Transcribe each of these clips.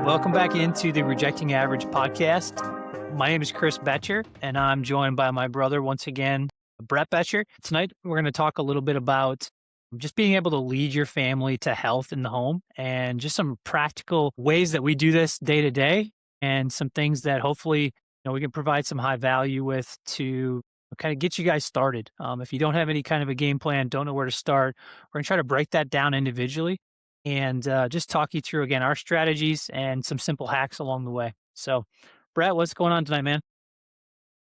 Welcome back into the Rejecting Average podcast. My name is Brett Boettcher, and I'm joined by my brother once again, Brett Boettcher. Tonight, we're going to talk a little bit about just being able to lead your family to health in the home and just some practical ways that we do this day to day and some things that hopefully we can provide some high value with to kind of get you guys started. If you don't have any kind of a game plan, don't know where to start, we're going to try to break that down individually and just talk you through, again, our strategies and some simple hacks along the way. So, Brett, what's going on tonight, man?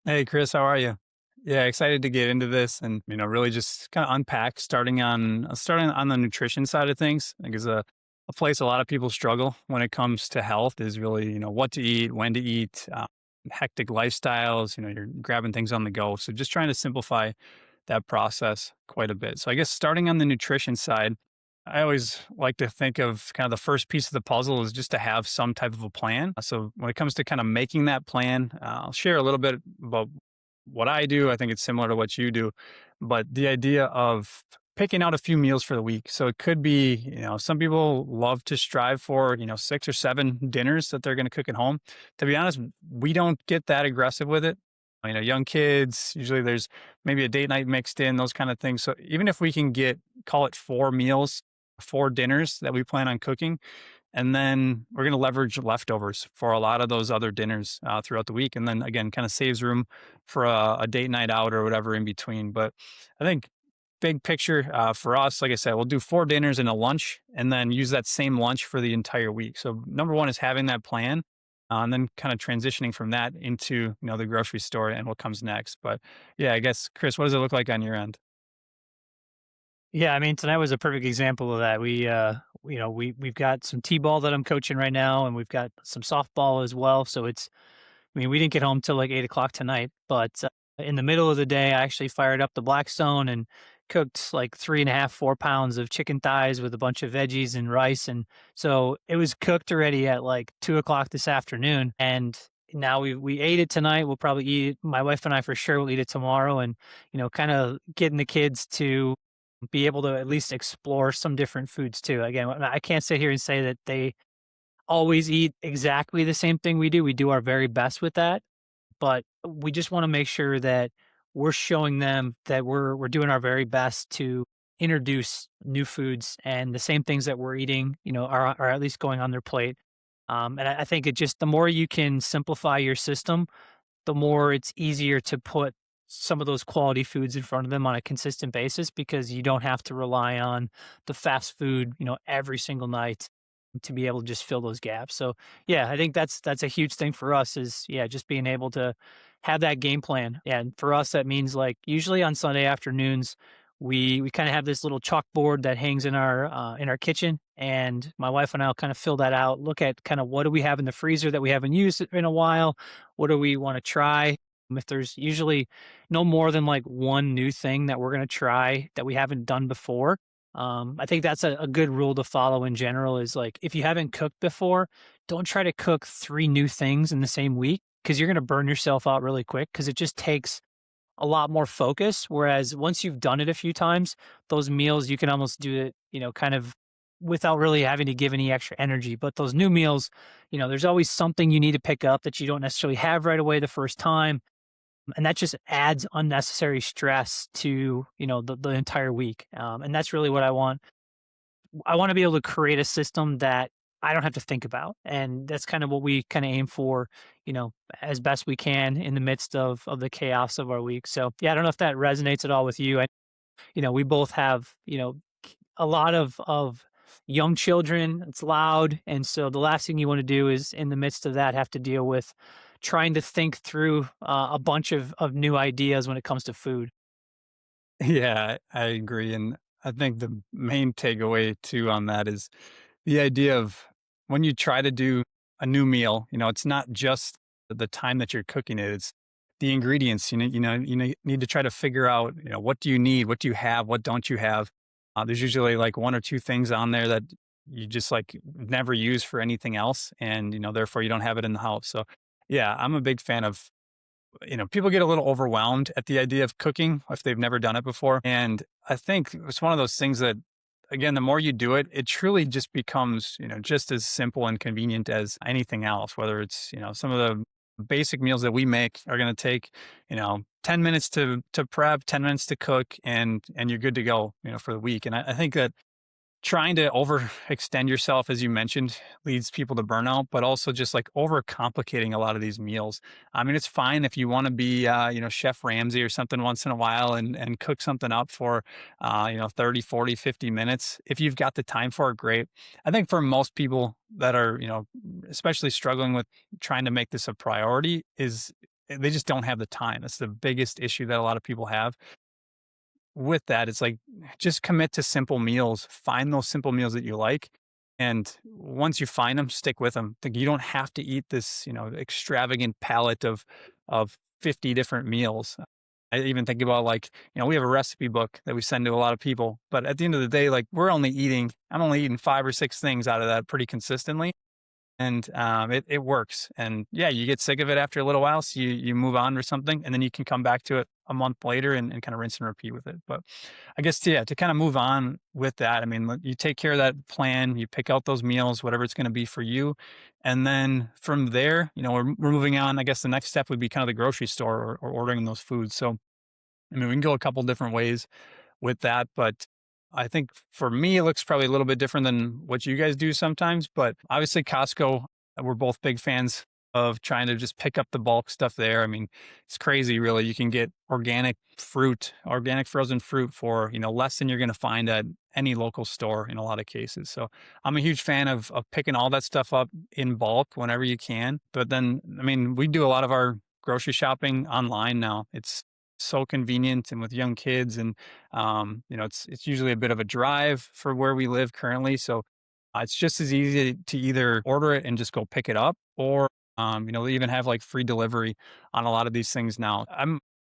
Hey, Chris, how are you? Yeah, excited to get into this and, really just kind of unpack starting on the nutrition side of things. I think is a place a lot of people struggle when it comes to health is really, what to eat, when to eat, hectic lifestyles, you're grabbing things on the go. So just trying to simplify that process quite a bit. So I guess starting on the nutrition side, I always like to think of kind of the first piece of the puzzle is just to have some type of a plan. So when it comes to kind of making that plan, I'll share a little bit about what I do. I think it's similar to what you do, but the idea of picking out a few meals for the week. So it could be, some people love to strive for, 6 or 7 dinners that they're going to cook at home. To be honest, we don't get that aggressive with it. Young kids, usually there's maybe a date night mixed in, those kind of things. So even if we can call it 4 meals, 4 dinners that we plan on cooking, and then we're going to leverage leftovers for a lot of those other dinners throughout the week. And then again, kind of saves room for a date night out or whatever in between. But I think big picture for us, like I said, we'll do 4 dinners and a lunch and then use that same lunch for the entire week. So number one is having that plan. And then kind of transitioning from that into the grocery store and what comes next. But yeah, I guess Chris, what does it look like on your end? Yeah, I mean, tonight was a perfect example of that. We've got some t-ball that I'm coaching right now, and we've got some softball as well. So we didn't get home till like 8 o'clock tonight, but in the middle of the day, I actually fired up the Blackstone and cooked like 3.5, 4 pounds of chicken thighs with a bunch of veggies and rice. And so it was cooked already at like 2 o'clock this afternoon. And now we ate it tonight. We'll probably eat it. My wife and I for sure will eat it tomorrow. And, kind of getting the kids to be able to at least explore some different foods too. Again, I can't sit here and say that they always eat exactly the same thing we do. We do our very best with that, but we just want to make sure that we're showing them that we're doing our very best to introduce new foods and the same things that we're eating, are at least going on their plate. And I think it just the more you can simplify your system, the more it's easier to put some of those quality foods in front of them on a consistent basis because you don't have to rely on the fast food, every single night to be able to just fill those gaps. So yeah, I think that's a huge thing for us is just being able to have that game plan. And for us, that means like usually on Sunday afternoons, we kind of have this little chalkboard that hangs in our kitchen, and my wife and I'll kind of fill that out, look at kind of what do we have in the freezer that we haven't used in a while, what do we want to try. If there's usually no more than like one new thing that we're going to try that we haven't done before. I think that's a good rule to follow in general is like, if you haven't cooked before, don't try to cook 3 new things in the same week because you're going to burn yourself out really quick because it just takes a lot more focus. Whereas once you've done it a few times, those meals, you can almost do it, kind of without really having to give any extra energy. But those new meals, there's always something you need to pick up that you don't necessarily have right away the first time. And that just adds unnecessary stress to, the entire week. And that's really what I want. I want to be able to create a system that I don't have to think about. And that's kind of what we kind of aim for, as best we can in the midst of the chaos of our week. So yeah, I don't know if that resonates at all with you. We both have, a lot of young children. It's loud. And so the last thing you want to do is in the midst of that have to deal with trying to think through a bunch of new ideas when it comes to food. Yeah, I agree. And I think the main takeaway too on that is the idea of when you try to do a new meal, it's not just the time that you're cooking it, it's the ingredients. Need to try to figure out, what do you need, what do you have, what don't you have. There's usually like 1 or 2 things on there that you just like never use for anything else. And, therefore you don't have it in the house. So yeah, I'm a big fan of, people get a little overwhelmed at the idea of cooking if they've never done it before. And I think it's one of those things that again, the more you do it, it truly just becomes, just as simple and convenient as anything else, whether it's, some of the basic meals that we make are going to take, 10 minutes to prep, 10 minutes to cook, and you're good to go, for the week. And I think that trying to overextend yourself, as you mentioned, leads people to burnout, but also just like overcomplicating a lot of these meals. I mean, it's fine if you want to be, Chef Ramsay or something once in a while and cook something up for, 30, 40, 50 minutes. If you've got the time for it, great. I think for most people that are, especially struggling with trying to make this a priority, is they just don't have the time. That's the biggest issue that a lot of people have with that. It's like, just commit to simple meals, find those simple meals that you like. And once you find them, stick with them. Like, you don't have to eat this, extravagant palette of 50 different meals. I even think about, like, we have a recipe book that we send to a lot of people, but at the end of the day, like, I'm only eating 5 or 6 things out of that pretty consistently. And it works. And yeah, you get sick of it after a little while, so you move on or something, and then you can come back to it a month later and kind of rinse and repeat with it. But I guess to kind of move on with that, I mean, you take care of that plan, you pick out those meals, whatever it's going to be for you, and then from there, we're moving on. I guess the next step would be kind of the grocery store, or ordering those foods. So I mean, we can go a couple different ways with that, but I think for me, it looks probably a little bit different than what you guys do sometimes. But obviously, Costco, we're both big fans of trying to just pick up the bulk stuff there. I mean, it's crazy, really. You can get organic frozen fruit for, less than you're going to find at any local store in a lot of cases. So I'm a huge fan of picking all that stuff up in bulk whenever you can. But then, I mean, we do a lot of our grocery shopping online now. It's so convenient, and with young kids, and it's usually a bit of a drive for where we live currently. So it's just as easy to either order it and just go pick it up, or they even have like free delivery on a lot of these things now.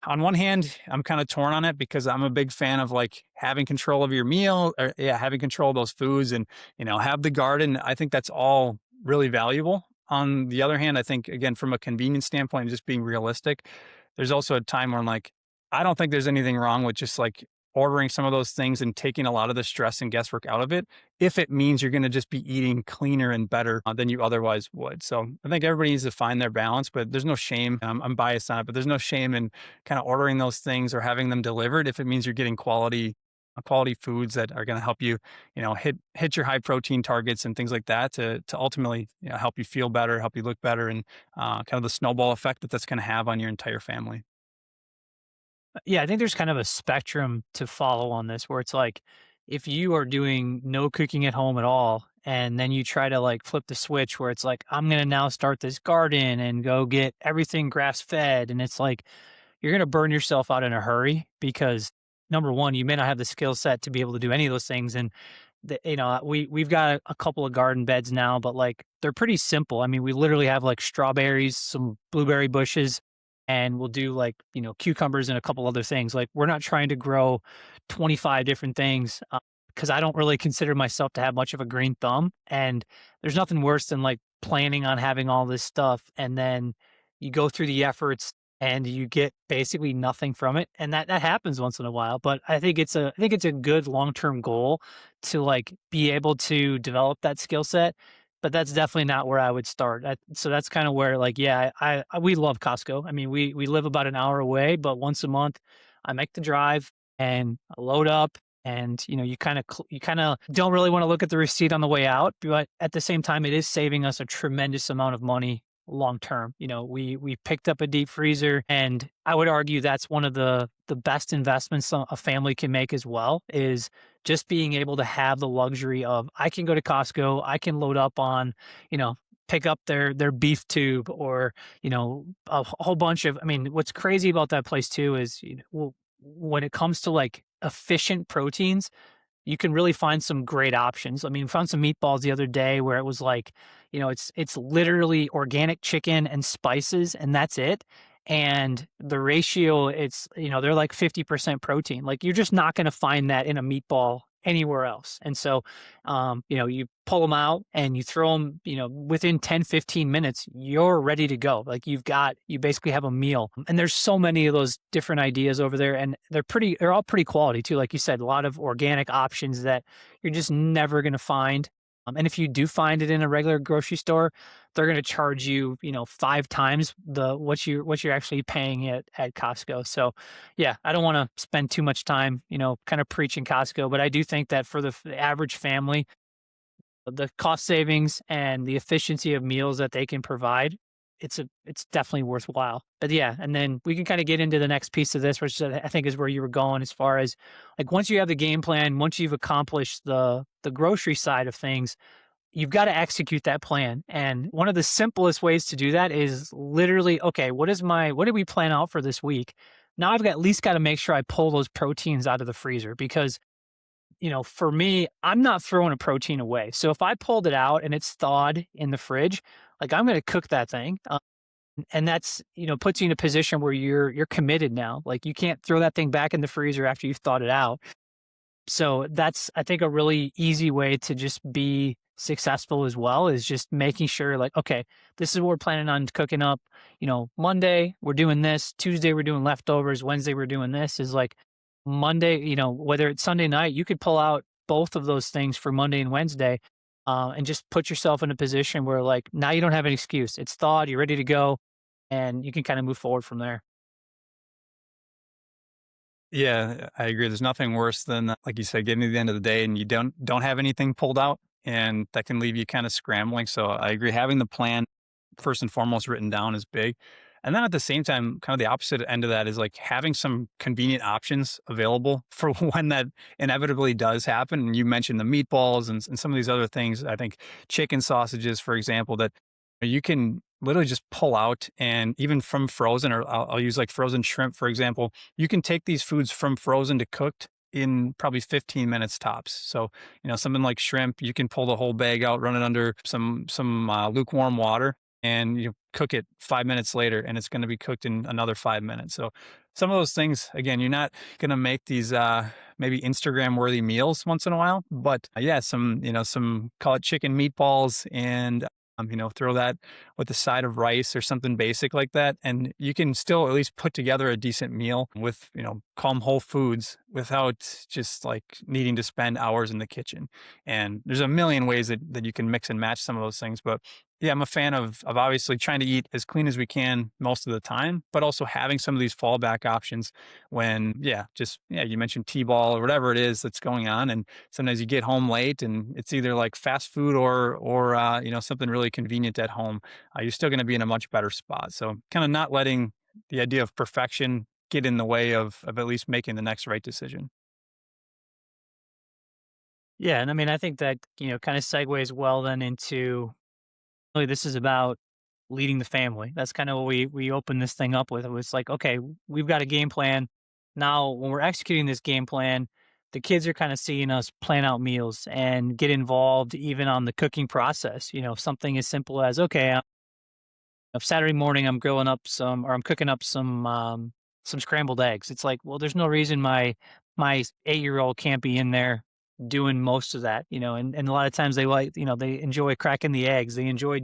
On one hand, I'm kind of torn on it, because I'm a big fan of like having control of your meal, or having control of those foods, and have the garden. I think that's all really valuable. On the other hand, I think, again, from a convenience standpoint, just being realistic, there's also a time where I'm like, I don't think there's anything wrong with just like ordering some of those things and taking a lot of the stress and guesswork out of it, if it means you're going to just be eating cleaner and better than you otherwise would. So I think everybody needs to find their balance, but there's no shame. I'm biased on it, but there's no shame in kind of ordering those things or having them delivered if it means you're getting quality foods that are going to help you, hit your high protein targets and things like that, to ultimately, help you feel better, help you look better, and kind of the snowball effect that's going to have on your entire family. Yeah, I think there's kind of a spectrum to follow on this, where it's like, if you are doing no cooking at home at all, and then you try to like flip the switch where it's like, I'm going to now start this garden and go get everything grass fed. And it's like, you're going to burn yourself out in a hurry, because number one, you may not have the skill set to be able to do any of those things. And we've got a couple of garden beds now, but like, they're pretty simple. I mean, we literally have like strawberries, some blueberry bushes, and we'll do like, cucumbers and a couple other things. Like, we're not trying to grow 25 different things, because I don't really consider myself to have much of a green thumb. And there's nothing worse than like planning on having all this stuff, and then you go through the efforts and you get basically nothing from it. And that happens once in a while. But I think it's a good long-term goal to like be able to develop that skill set. But that's definitely not where I would start. So that's kind of where, like, yeah, we love Costco. I mean, we live about an hour away, but once a month I make the drive and I load up, and you kind of don't really want to look at the receipt on the way out, but at the same time, it is saving us a tremendous amount of money long term. We picked up a deep freezer, and I would argue that's one of the best investments a family can make as well, is just being able to have the luxury of, I can go to Costco, I can load up on, pick up their beef tube, or whole bunch of. I mean, what's crazy about that place too is, when it comes to like efficient proteins, you can really find some great options. I mean, found some meatballs the other day where it was like, it's literally organic chicken and spices, and that's it. And the ratio, they're like 50% protein. Like, you're just not going to find that in a meatball anywhere else. And so, you pull them out and you throw them, within 10, 15 minutes, you're ready to go. Like you basically have a meal. And there's so many of those different ideas over there. And they're all pretty quality too. Like you said, a lot of organic options that you're just never going to find. And if you do find it in a regular grocery store, they're going to charge you, 5 times what you're actually paying at Costco. So, yeah, I don't want to spend too much time, kind of preaching Costco, but I do think that for the average family, the cost savings and the efficiency of meals that they can provide, it's definitely worthwhile. But yeah, and then we can kind of get into the next piece of this, which I think is where you were going as far as like once you have the game plan, once you've accomplished the grocery side of things, you've got to execute that plan. And one of the simplest ways to do that is literally, okay, what did we plan out for this week? Now I've got at least got to make sure I pull those proteins out of the freezer because, for me, I'm not throwing a protein away. So if I pulled it out and it's thawed in the fridge, like I'm going to cook that thing. And that's, puts you in a position where you're committed now. Like you can't throw that thing back in the freezer after you've thawed it out. So that's, I think, a really easy way to just be successful as well is just making sure like, okay, this is what we're planning on cooking up. Monday we're doing this, Tuesday we're doing leftovers, Wednesday we're doing this is like Monday, whether it's Sunday night, you could pull out both of those things for Monday and Wednesday and just put yourself in a position where like now you don't have an excuse. It's thawed, you're ready to go, and you can kind of move forward from there. Yeah, I agree. There's nothing worse than, like you said, getting to the end of the day and you don't have anything pulled out, and that can leave you kind of scrambling. So I agree. Having the plan first and foremost written down is big. And then at the same time, kind of the opposite end of that is like having some convenient options available for when that inevitably does happen. And you mentioned the meatballs and some of these other things. I think chicken sausages, for example, that you can literally just pull out, and even from frozen, or I'll use like frozen shrimp, for example, you can take these foods from frozen to cooked in probably 15 minutes tops. So, something like shrimp, you can pull the whole bag out, run it under some lukewarm water, and you cook it 5 minutes later, and it's going to be cooked in another 5 minutes. So, some of those things, again, you're not going to make these maybe Instagram worthy meals once in a while, but yeah, some call it chicken meatballs and throw that with a side of rice or something basic like that. And you can still at least put together a decent meal with, calm whole foods without just like needing to spend hours in the kitchen. And there's a million ways that you can mix and match some of those things. But yeah, I'm a fan of obviously trying to eat as clean as we can most of the time, but also having some of these fallback options when, you mentioned T-ball or whatever it is that's going on. And sometimes you get home late and it's either like fast food or something really convenient at home. You're still going to be in a much better spot. So kind of not letting the idea of perfection get in the way of at least making the next right decision. Yeah, and I mean, I think that, kind of segues well then into really this is about leading the family. That's kind of what we opened this thing up with. It was like, okay, we've got a game plan. Now, when we're executing this game plan, the kids are kind of seeing us plan out meals and get involved even on the cooking process. Something as simple as, okay, Saturday morning I'm grilling up or I'm cooking up some scrambled eggs. It's like, well, there's no reason my 8-year-old can't be in there doing most of that, and a lot of times they like, they enjoy cracking the eggs. They enjoy,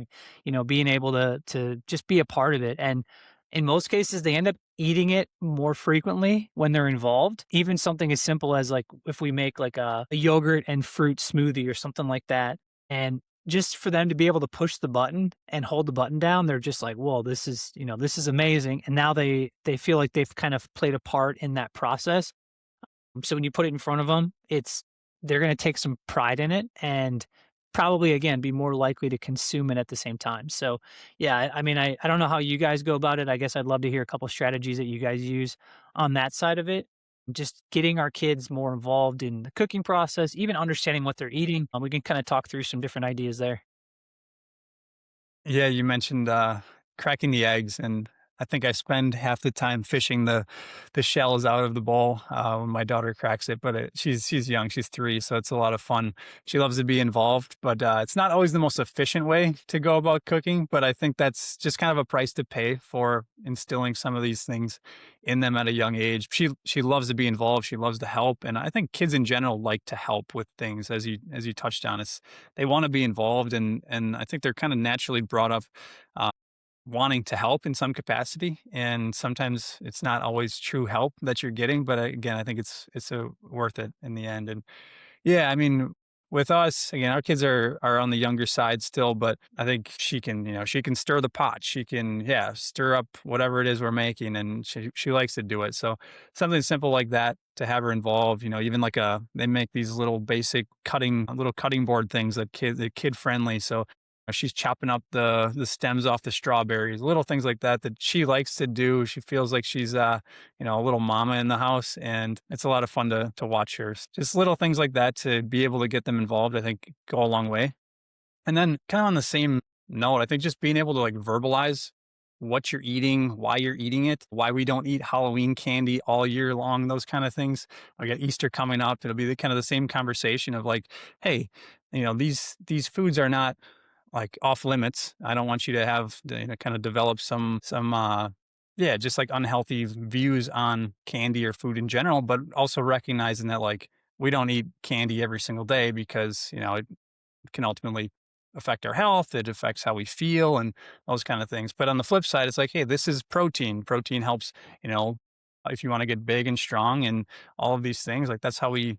being able to just be a part of it. And in most cases, they end up eating it more frequently when they're involved. Even something as simple as like if we make like a yogurt and fruit smoothie or something like that. And just for them to be able to push the button and hold the button down, they're just like, whoa, this is amazing. And now they feel like they've kind of played a part in that process. So when you put it in front of them, they're going to take some pride in it and probably again be more likely to consume it at the same time. So yeah, I mean, I don't know how you guys go about it. I guess I'd love to hear a couple strategies that you guys use on that side of it. Just getting our kids more involved in the cooking process, even understanding what they're eating. We can kind of talk through some different ideas there. Yeah, you mentioned cracking the eggs, and I think I spend half the time fishing the shells out of the bowl when my daughter cracks it. But she's young, she's 3, so it's a lot of fun. She loves to be involved, but it's not always the most efficient way to go about cooking. But I think that's just kind of a price to pay for instilling some of these things in them at a young age. She loves to be involved. She loves to help, and I think kids in general like to help with things. As you touched on, it's they want to be involved, and I think they're kind of naturally brought up uh, wanting to help in some capacity. And sometimes it's not always true help that you're getting, but again, I think it's worth it in the end. And yeah, I mean, with us, again, our kids are on the younger side still, but I think she can, she can stir the pot. She can, yeah, stir up whatever it is we're making, and she likes to do it. So something simple like that to have her involved, even like they make these little basic little cutting board things they're kid friendly. So she's chopping up the stems off the strawberries, little things like that that she likes to do. She feels like she's a little mama in the house, and it's a lot of fun to watch her. Just little things like that to be able to get them involved, I think go a long way. And then kind of on the same note, I think just being able to like verbalize what you're eating, why you're eating it, why we don't eat Halloween candy all year long, those kind of things. I got Easter coming up. It'll be kind of the same conversation of like, hey, these foods are not like off limits. I don't want you to have kind of develop some just like unhealthy views on candy or food in general, but also recognizing that like we don't eat candy every single day because, it can ultimately affect our health. It affects how we feel and those kind of things. But on the flip side, it's like, hey, this is protein. Protein helps, you know, if you want to get big and strong and all of these things, like that's how we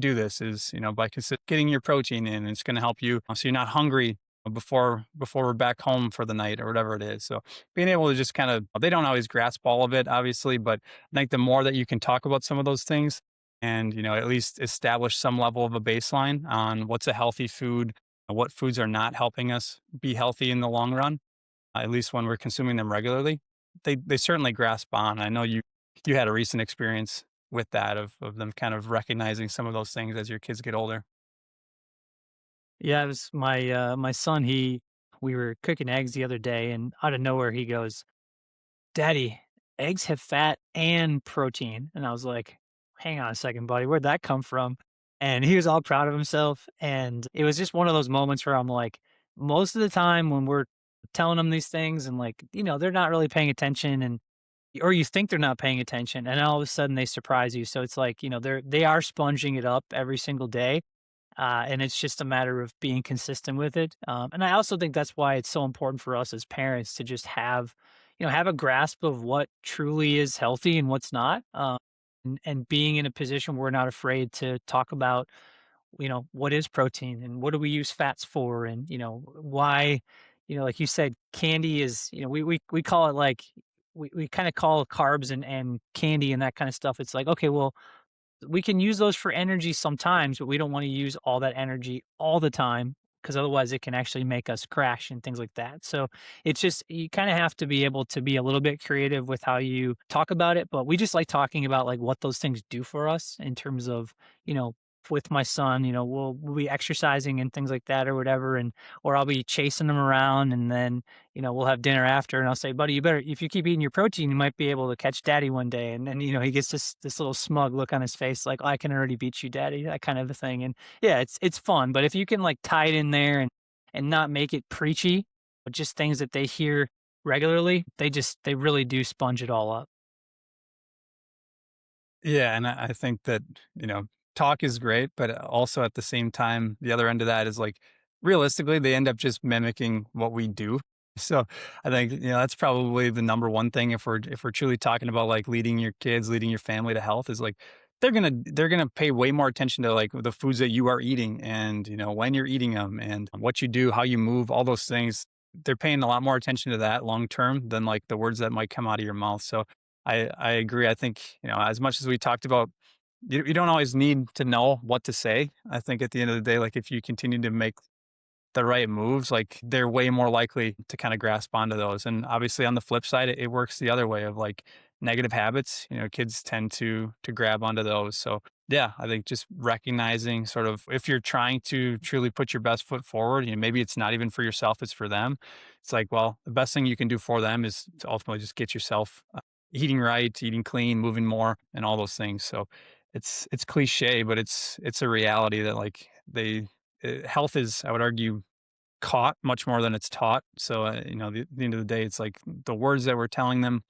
do this is, by getting your protein in, it's going to help you so you're not hungry before we're back home for the night or whatever it is. So being able to just kind of, they don't always grasp all of it, obviously, but I think the more that you can talk about some of those things and, at least establish some level of a baseline on what's a healthy food, what foods are not helping us be healthy in the long run, at least when we're consuming them regularly, they certainly grasp on. I know you had a recent experience with that of them kind of recognizing some of those things as your kids get older. Yeah, it was my son, we were cooking eggs the other day and out of nowhere he goes, "Daddy, eggs have fat and protein." And I was like, "Hang on a second, buddy, where'd that come from?" And he was all proud of himself. And it was just one of those moments where I'm like, most of the time when we're telling them these things and like, they're not really paying attention and or you think they're not paying attention and all of a sudden they surprise you. So it's like, they are sponging it up every single day. And it's just a matter of being consistent with it. And I also think that's why it's so important for us as parents to just have a grasp of what truly is healthy and what's not. And being in a position where we're not afraid to talk about, what is protein and what do we use fats for? And, why, like you said, candy is, we call it like, we kind of call carbs and candy and that kind of stuff. It's like, okay, well, we can use those for energy sometimes, but we don't want to use all that energy all the time because otherwise it can actually make us crash and things like that. So it's just you kind of have to be able to be a little bit creative with how you talk about it. But we just like talking about like what those things do for us in terms of, you know, with my son, we'll be exercising and things like that or whatever, and or I'll be chasing him around and then we'll have dinner after and I'll say, buddy, you better, if you keep eating your protein, you might be able to catch daddy one day. And then, he gets this little smug look on his face, like, I can already beat you, daddy, that kind of a thing. And yeah, it's fun. But if you can like tie it in there and not make it preachy, but just things that they hear regularly, they really do sponge it all up. Yeah, and I think that, talk is great, but also at the same time, the other end of that is like realistically, they end up just mimicking what we do. So I think, that's probably the number one thing if we're truly talking about like leading your kids, leading your family to health is like they're gonna pay way more attention to like the foods that you are eating and when you're eating them and what you do, how you move, all those things. They're paying a lot more attention to that long term than like the words that might come out of your mouth. So I agree. I think, as much as we talked about, you don't always need to know what to say. I think at the end of the day, like if you continue to make the right moves, like they're way more likely to kind of grasp onto those. And obviously on the flip side, it works the other way of like negative habits, kids tend to grab onto those. So Yeah, I think just recognizing sort of if you're trying to truly put your best foot forward, maybe it's not even for yourself, it's for them. It's like, well, the best thing you can do for them is to ultimately just get yourself eating right, eating clean, moving more, and all those things. So it's cliche, but it's a reality that like health is, I would argue, caught much more than it's taught. So, the end of the day, it's like the words that we're telling them,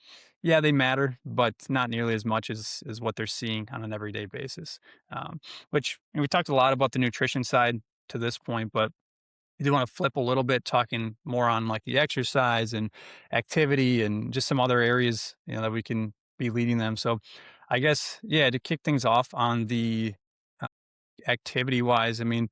yeah, they matter, but not nearly as much as what they're seeing on an everyday basis. Which and we talked a lot about the nutrition side to this point, but I do want to flip a little bit, talking more on like the exercise and activity and just some other areas, that we can be leading them. So, I guess, yeah, to kick things off on the uh, activity wise, I mean,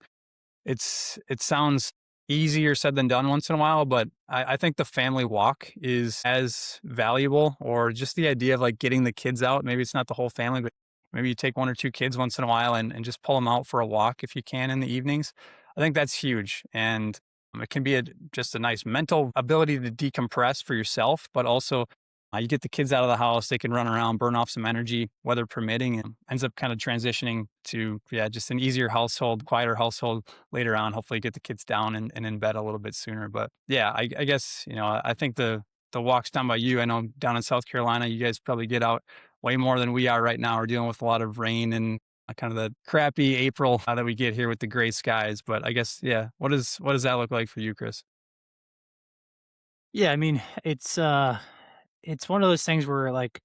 it sounds easier said than done once in a while, but I think the family walk is as valuable, or just the idea of like getting the kids out. Maybe it's not the whole family, but maybe you take one or two kids once in a while and just pull them out for a walk if you can in the evenings. I think that's huge. And it can be just a nice mental ability to decompress for yourself, but also you get the kids out of the house, they can run around, burn off some energy, weather permitting, and ends up kind of transitioning to, yeah, just an easier household, quieter household later on. Hopefully get the kids down and in bed a little bit sooner. But yeah, I guess, I think the walks down by you, I know down in South Carolina, you guys probably get out way more than we are right now. We're dealing with a lot of rain and kind of the crappy April that we get here with the gray skies. But I guess, yeah, what does that look like for you, Chris? Yeah, I mean, it's one of those things where, like,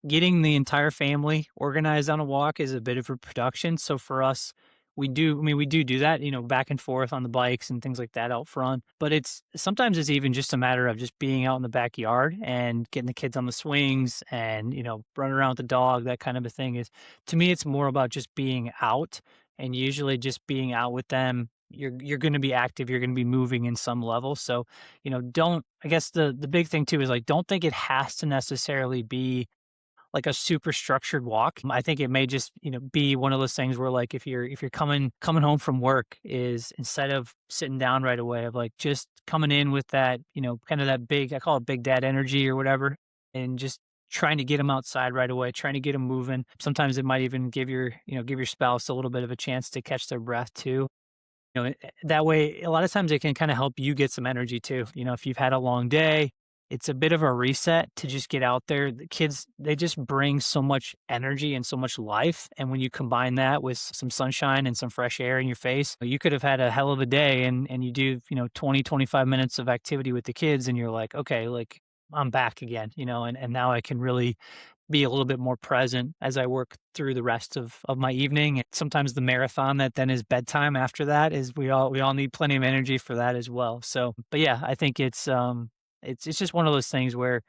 getting the entire family organized on a walk is a bit of a production. So for us, we do that, back and forth on the bikes and things like that out front. But sometimes it's even just a matter of just being out in the backyard and getting the kids on the swings and, running around with the dog, that kind of a thing is, to me, it's more about just being out, and usually just being out with them. You're going to be active. You're going to be moving in some level. So, don't, I guess the big thing too is, like, don't think it has to necessarily be like a super structured walk. I think it may just, be one of those things where, like, if you're coming home from work, is instead of sitting down right away, of like just coming in with that, kind of that big, I call it big dad energy or whatever, and just trying to get them outside right away, trying to get them moving. Sometimes it might even give your spouse a little bit of a chance to catch their breath too. That way, a lot of times it can kinda help you get some energy too. If you've had a long day, it's a bit of a reset to just get out there. The kids, they just bring so much energy and so much life, and when you combine that with some sunshine and some fresh air in your face, you could have had a hell of a day, and you do, 20, 25 minutes of activity with the kids, and you're like, "Okay, like, I'm back again," and now I can really be a little bit more present as I work through the rest of my evening. And sometimes the marathon that then is bedtime after that, is we all need plenty of energy for that as well. So, but yeah, I think it's just one of those things where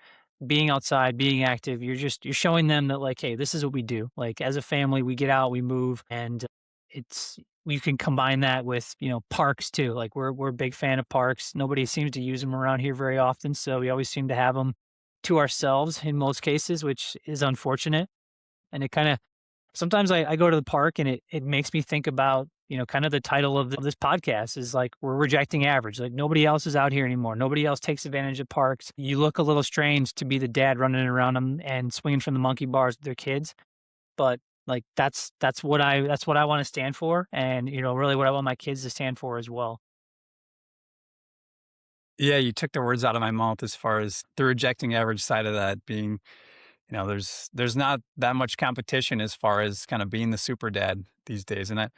being outside, being active, you're showing them that, like, hey, this is what we do. Like, as a family, we get out, we move, and it's you can combine that with, parks too. Like, we're a big fan of parks. Nobody seems to use them around here very often, so we always seem to have them to ourselves in most cases, which is unfortunate. And it kind of sometimes I go to the park, and it makes me think about, kind of the title of this podcast is like, we're rejecting average. Like, nobody else is out here anymore. Nobody else takes advantage of parks. You look a little strange to be the dad running around them and swinging from the monkey bars with their kids. But, like, that's what I want to stand for. And, really what I want my kids to stand for as well. Yeah, you took the words out of my mouth as far as the rejecting average side of that being, there's not that much competition as far as kind of being the super dad these days. And I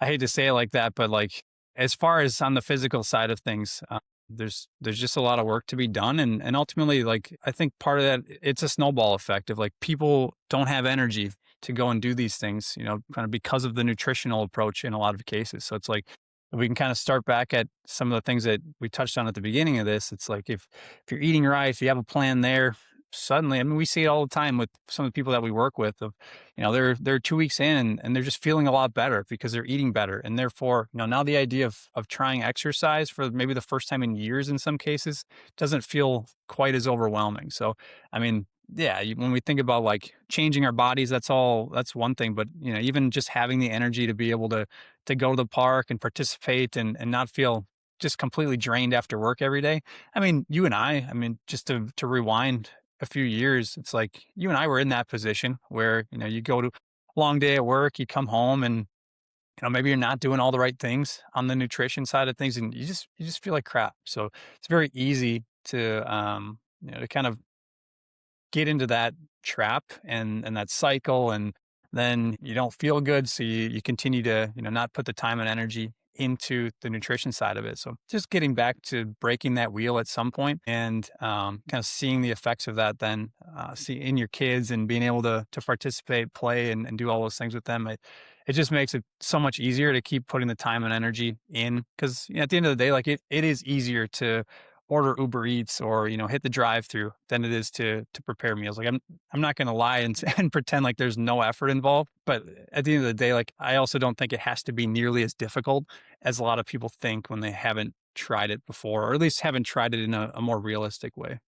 hate to say it like that, but like as far as on the physical side of things, there's just a lot of work to be done, and ultimately, like I think part of that, it's a snowball effect of like people don't have energy to go and do these things, kind of because of the nutritional approach in a lot of cases. So it's like if we can kind of start back at some of the things that we touched on at the beginning of this. It's like if you're eating right, if you have a plan there, suddenly, I mean, we see it all the time with some of the people that we work with. Of they're 2 weeks in and they're just feeling a lot better because they're eating better, and therefore, now the idea of trying exercise for maybe the first time in years in some cases doesn't feel quite as overwhelming. So, I mean, yeah, when we think about like changing our bodies, that's one thing, but even just having the energy to be able to go to the park and participate and not feel just completely drained after work every day. I mean, you and I mean, just to rewind a few years, it's like you and I were in that position where, you go to long day at work, you come home and maybe you're not doing all the right things on the nutrition side of things, and you just feel like crap. So it's very easy to kind of get into that trap and that cycle, and then you don't feel good, so you continue to not put the time and energy into the nutrition side of it. So just getting back to breaking that wheel at some point, and kind of seeing the effects of that then see in your kids, and being able to participate, play, and do all those things with them. It just makes it so much easier to keep putting the time and energy in, because at the end of the day, like it is easier to order Uber Eats or, hit the drive through than it is to prepare meals. Like I'm not going to lie and and pretend like there's no effort involved, but at the end of the day, like I also don't think it has to be nearly as difficult as a lot of people think when they haven't tried it before, or at least haven't tried it in a more realistic way.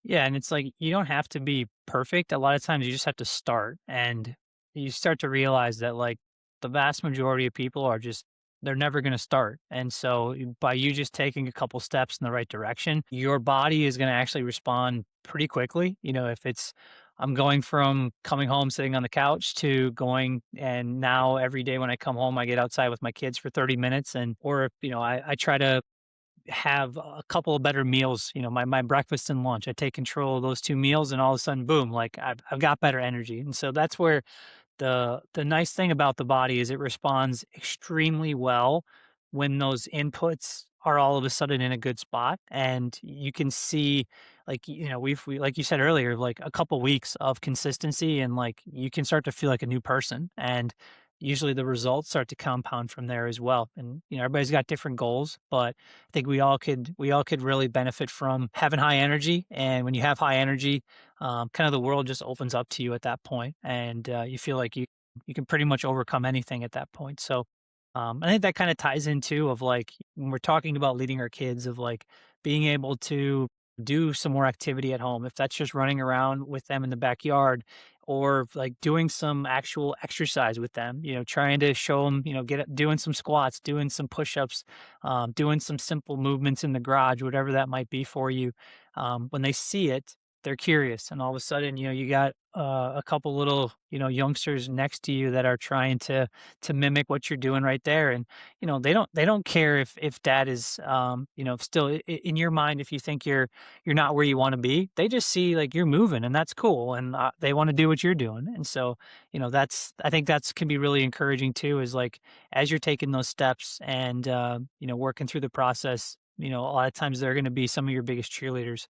Yeah, and it's like you don't have to be perfect. A lot of times you just have to start, and you start to realize that like the vast majority of people are just they're never going to start. And so by you just taking a couple steps in the right direction, your body is going to actually respond pretty quickly. If it's I'm going from coming home sitting on the couch to going and now every day when I come home I get outside with my kids for 30 minutes, and or if I try to have a couple of better meals, my breakfast and lunch. I take control of those 2 meals and all of a sudden, boom, like I've got better energy. And so that's where the nice thing about the body is it responds extremely well when those inputs are all of a sudden in a good spot, and you can see like we like you said earlier, like a couple weeks of consistency, and like you can start to feel like a new person, and usually the results start to compound from there as well. And everybody's got different goals, but I think we all could really benefit from having high energy. And when you have high energy, kind of the world just opens up to you at that point, and you feel like you can pretty much overcome anything at that point. So I think that kind of ties into of like when we're talking about leading our kids, of like being able to do some more activity at home, if that's just running around with them in the backyard, or like doing some actual exercise with them, trying to show them, doing some squats, doing some push-ups, doing some simple movements in the garage, whatever that might be for you. When they see it, they're curious, and all of a sudden, you got a couple little, youngsters next to you that are trying to mimic what you're doing right there. And they don't care if dad is still in your mind. If you think you're not where you want to be, they just see like you're moving, and that's cool, and they want to do what you're doing. And so that's I think that's can be really encouraging too, is like as you're taking those steps and working through the process, a lot of times they're going to be some of your biggest cheerleaders.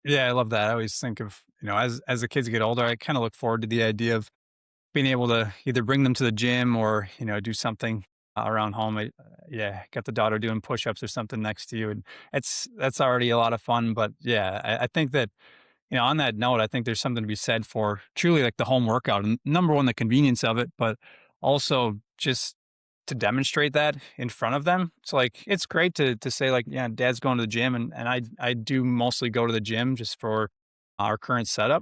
Yeah, I love that. I always think of, as the kids get older, I kind of look forward to the idea of being able to either bring them to the gym or, do something around home. Yeah, got the daughter doing push-ups or something next to you. And that's already a lot of fun. But yeah, I think that, on that note, I think there's something to be said for truly like the home workout. And number one, the convenience of it, but also just to demonstrate that in front of them. So like it's great to say like, yeah, dad's going to the gym, and I do mostly go to the gym just for our current setup.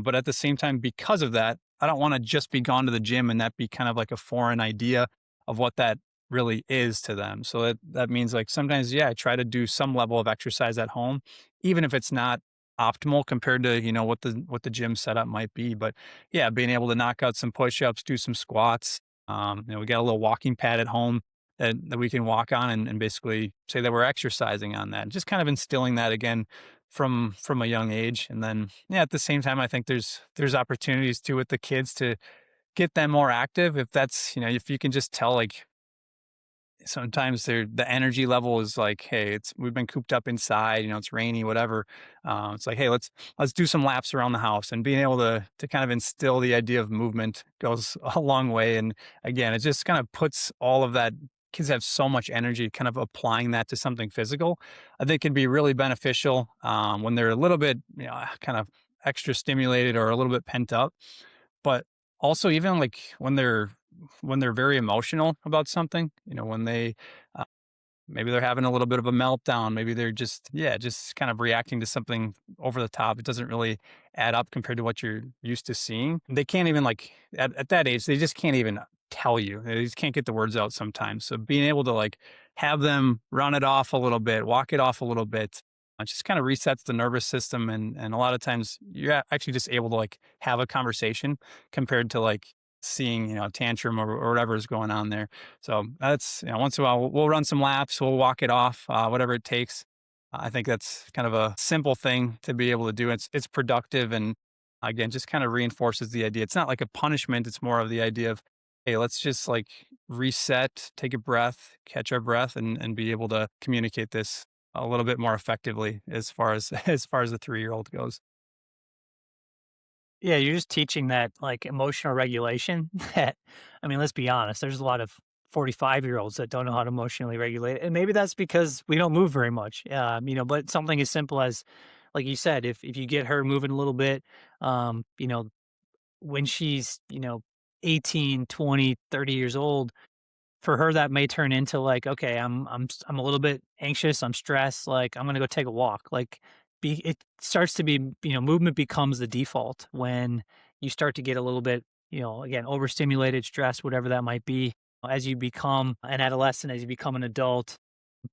But at the same time, because of that, I don't want to just be gone to the gym and that be kind of like a foreign idea of what that really is to them. So that means like sometimes, yeah, I try to do some level of exercise at home, even if it's not optimal compared to, what the gym setup might be. But yeah, being able to knock out some push-ups, do some squats. We got a little walking pad at home that we can walk on, and basically say that we're exercising on that. Just kind of instilling that again from a young age. And then yeah, at the same time, I think there's opportunities too with the kids to get them more active. If that's, if you can just tell like sometimes the energy level is like, hey, we've been cooped up inside, it's rainy, whatever. It's like, hey, let's do some laps around the house, and being able to kind of instill the idea of movement goes a long way. And again, it just kind of puts all of that. Kids have so much energy, kind of applying that to something physical, I think can be really beneficial when they're a little bit, kind of extra stimulated or a little bit pent up. But also even like when they're very emotional about something, when they uh, maybe they're having a little bit of a meltdown, maybe they're just, yeah, just kind of reacting to something over the top. It doesn't really add up compared to what you're used to seeing. They can't even like at that age, they just can't even tell you. They just can't get the words out sometimes. So being able to like have them run it off a little bit, walk it off a little bit, It just kind of resets the nervous system, and a lot of times you're actually just able to like have a conversation compared to like seeing a tantrum or whatever is going on there. So that's once in a while we'll run some laps, we'll walk it off, whatever it takes. I think that's kind of a simple thing to be able to do. It's productive, and again just kind of reinforces the idea. It's not like a punishment. It's more of the idea of, hey, let's just like reset, take a breath, catch our breath, and be able to communicate this a little bit more effectively as far as as far as the 3-year-old goes. Yeah, you're just teaching that, like, emotional regulation that I mean, let's be honest, there's a lot of 45-year-olds that don't know how to emotionally regulate, and maybe that's because we don't move very much, but something as simple as, like you said, if you get her moving a little bit, when she's, 18, 20, 30 years old, for her, that may turn into like, okay, I'm a little bit anxious, I'm stressed, like I'm gonna go take a walk. Like, it starts to be, movement becomes the default when you start to get a little bit, again, overstimulated, stressed, whatever that might be. As you become an adolescent, as you become an adult,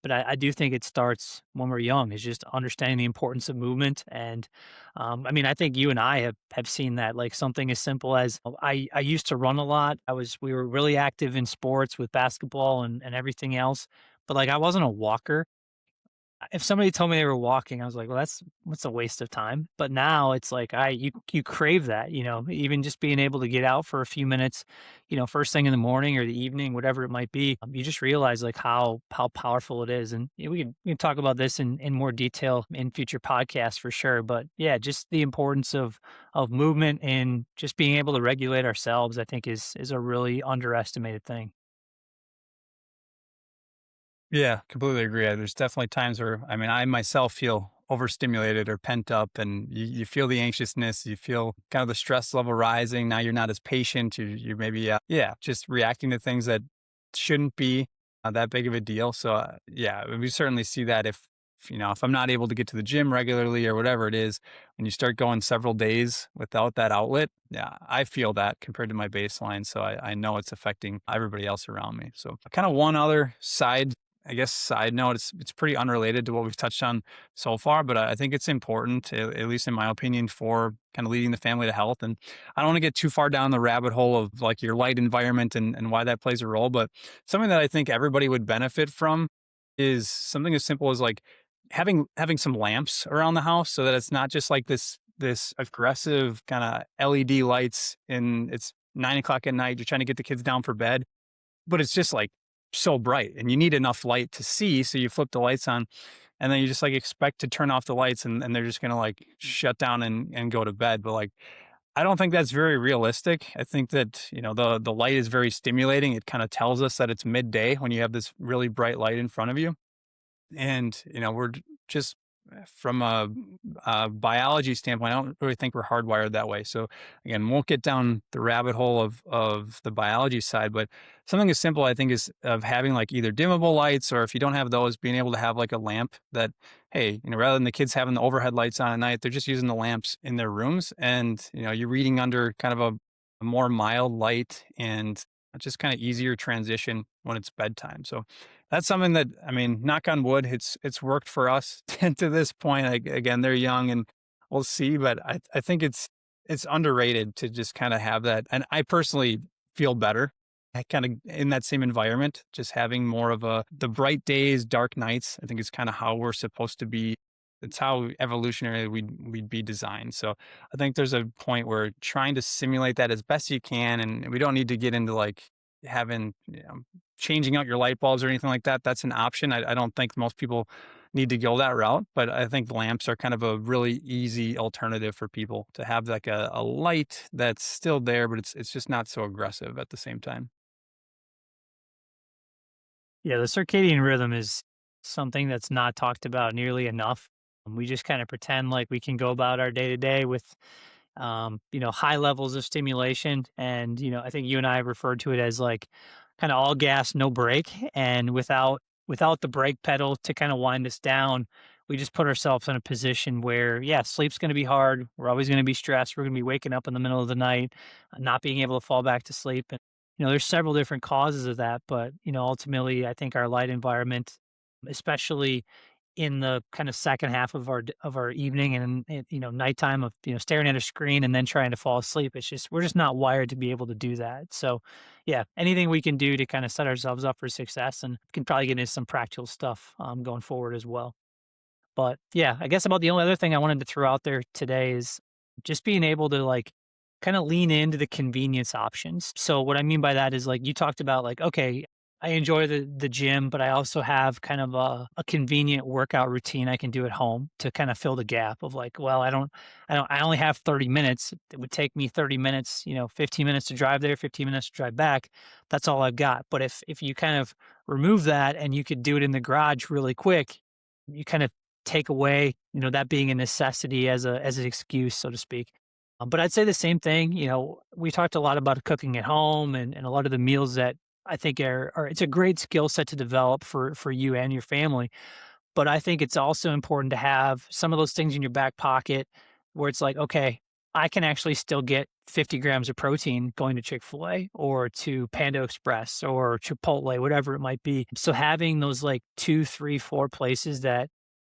but I do think it starts when we're young, is just understanding the importance of movement. And I mean, I think you and I have seen that, like something as simple as I used to run a lot. We were really active in sports with basketball and everything else. But like I wasn't a walker. If somebody told me they were walking, I was like, "Well, what's a waste of time." But now it's like you crave that, even just being able to get out for a few minutes, first thing in the morning or the evening, whatever it might be. You just realize like how powerful it is. And we can talk about this in more detail in future podcasts for sure. But yeah, just the importance of movement and just being able to regulate ourselves, I think is a really underestimated thing. Yeah, completely agree. There's definitely times where, I mean, I myself feel overstimulated or pent up, and you feel the anxiousness, you feel kind of the stress level rising. Now you're not as patient. You're maybe, yeah, just reacting to things that shouldn't be that big of a deal. So, yeah, we certainly see that if I'm not able to get to the gym regularly or whatever it is, when you start going several days without that outlet, yeah, I feel that compared to my baseline. So I know it's affecting everybody else around me. So, kind of one other side note, it's pretty unrelated to what we've touched on so far, but I think it's important, at least in my opinion, for kind of leading the family to health. And I don't want to get too far down the rabbit hole of like your light environment and why that plays a role, but something that I think everybody would benefit from is something as simple as like having some lamps around the house, so that it's not just like this aggressive kind of LED lights and it's 9 o'clock at night, you're trying to get the kids down for bed, but it's just like so bright and you need enough light to see. So you flip the lights on and then you just like expect to turn off the lights and they're just going to like shut down and go to bed. But like, I don't think that's very realistic. I think that, the light is very stimulating. It kind of tells us that it's midday when you have this really bright light in front of you. And, just from a biology standpoint, I don't really think we're hardwired that way. So again, won't get down the rabbit hole of the biology side, but something as simple, I think, is of having like either dimmable lights, or if you don't have those, being able to have like a lamp that, hey, rather than the kids having the overhead lights on at night, they're just using the lamps in their rooms. And, you're reading under kind of a more mild light, and just kind of easier transition when it's bedtime. So that's something that, I mean, knock on wood, it's worked for us to this point. Again, they're young, and we'll see, but I think it's underrated to just kind of have that. And I personally feel better. I kind of in that same environment, just having more of the bright days, dark nights. I think is kind of how we're supposed to be. It's how evolutionarily we'd be designed. So I think there's a point where trying to simulate that as best you can, and we don't need to get into like having changing out your light bulbs or anything like that. That's an option. I don't think most people need to go that route, but I think lamps are kind of a really easy alternative for people to have like a light that's still there, but it's just not so aggressive at the same time. Yeah, the circadian rhythm is something that's not talked about nearly enough. We just kind of pretend like we can go about our day to day with, high levels of stimulation. And, I think you and I have referred to it as like kind of all gas, no brake. And without the brake pedal to kind of wind us down, we just put ourselves in a position where, yeah, sleep's going to be hard. We're always going to be stressed. We're going to be waking up in the middle of the night, not being able to fall back to sleep. There's several different causes of that, but, ultimately, I think our light environment, especially in the kind of second half of our evening and nighttime of staring at a screen and then trying to fall asleep. It's just we're just not wired to be able to do that. So yeah, anything we can do to kind of set ourselves up for success, and can probably get into some practical stuff going forward as well. But yeah, I guess about the only other thing I wanted to throw out there today is just being able to like kind of lean into the convenience options. So what I mean by that is like you talked about like, okay, I enjoy the gym, but I also have kind of a convenient workout routine I can do at home to kind of fill the gap of like, well, I only have 30 minutes. It would take me 30 minutes, 15 minutes to drive there, 15 minutes to drive back. That's all I've got. But if you kind of remove that and you could do it in the garage really quick, you kind of take away, that being a necessity as an excuse, so to speak. But I'd say the same thing. We talked a lot about cooking at home and a lot of the meals that I think are it's a great skill set to develop for you and your family. But I think it's also important to have some of those things in your back pocket where it's like, okay, I can actually still get 50 grams of protein going to Chick-fil-A or to Panda Express or Chipotle, whatever it might be. So having those like two, three, four places that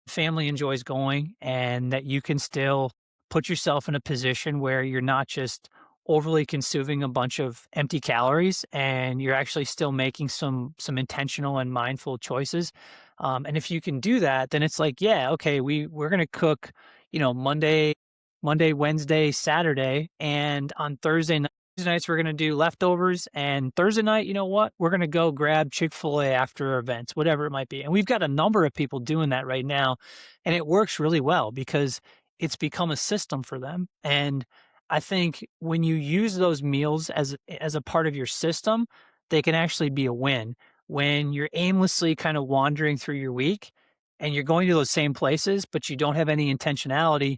family enjoys going and that you can still put yourself in a position where you're not just overly consuming a bunch of empty calories and you're actually still making some intentional and mindful choices. And if you can do that, then it's like, yeah, okay, we're gonna cook, Monday, Wednesday, Saturday, and on Tuesday nights we're gonna do leftovers, and Thursday night, you know what? We're gonna go grab Chick-fil-A after our events, whatever it might be. And we've got a number of people doing that right now, and it works really well because it's become a system for them. And I think when you use those meals as a part of your system, they can actually be a win. When you're aimlessly kind of wandering through your week and you're going to those same places, but you don't have any intentionality,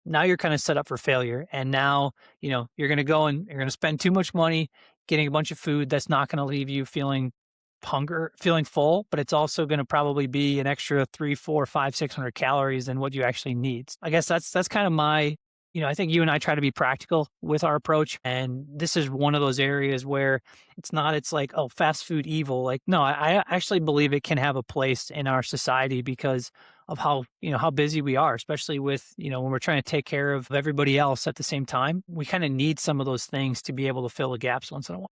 now you're kind of set up for failure. And now, you're going to go and you're going to spend too much money getting a bunch of food that's not going to leave you feeling full, but it's also going to probably be an extra 3, 4, 5, 600 calories than what you actually need. I guess that's kind of I think you and I try to be practical with our approach. And this is one of those areas where it's like, oh, fast food evil. Like, no, I actually believe it can have a place in our society because of how busy we are, especially with, when we're trying to take care of everybody else at the same time. We kind of need some of those things to be able to fill the gaps once in a while.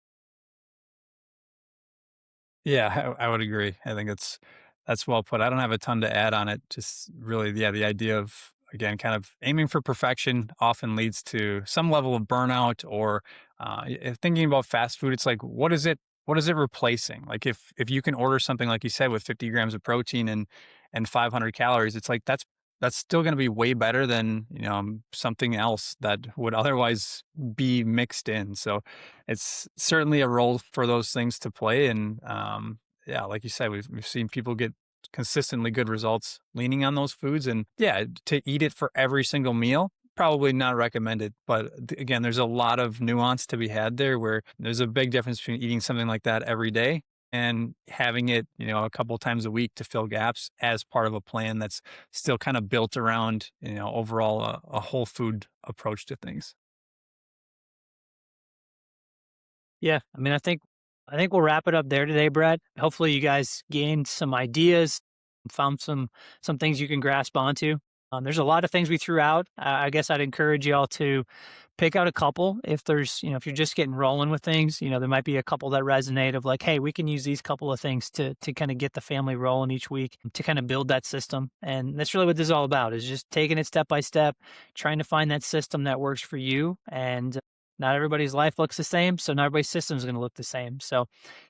Yeah, I would agree. I think that's well put. I don't have a ton to add on it. Just really, yeah, the idea of again, kind of aiming for perfection often leads to some level of burnout. Or thinking about fast food, it's like, what is it? What is it replacing? Like if you can order something like you said with 50 grams of protein and 500 calories, it's like that's still going to be way better than something else that would otherwise be mixed in. So it's certainly a role for those things to play. And yeah, like you said, we've seen people get consistently good results leaning on those foods. And yeah, to eat it for every single meal, probably not recommended. But again, there's a lot of nuance to be had there where there's a big difference between eating something like that every day and having it, a couple times a week to fill gaps as part of a plan that's still kind of built around, overall a whole food approach to things. Yeah, I mean, I think we'll wrap it up there today, Brett. Hopefully, you guys gained some ideas, found some things you can grasp onto. There's a lot of things we threw out. I guess I'd encourage y'all to pick out a couple. If there's, if you're just getting rolling with things, there might be a couple that resonate of like, hey, we can use these couple of things to kind of get the family rolling each week to kind of build that system. And that's really what this is all about, is just taking it step by step, trying to find that system that works for you. And not everybody's life looks the same, so not everybody's system is going to look the same. So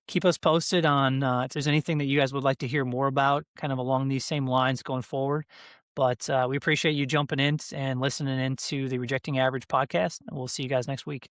keep us posted on if there's anything that you guys would like to hear more about, kind of along these same lines going forward. But we appreciate you jumping in and listening into the Rejecting Average podcast. And we'll see you guys next week.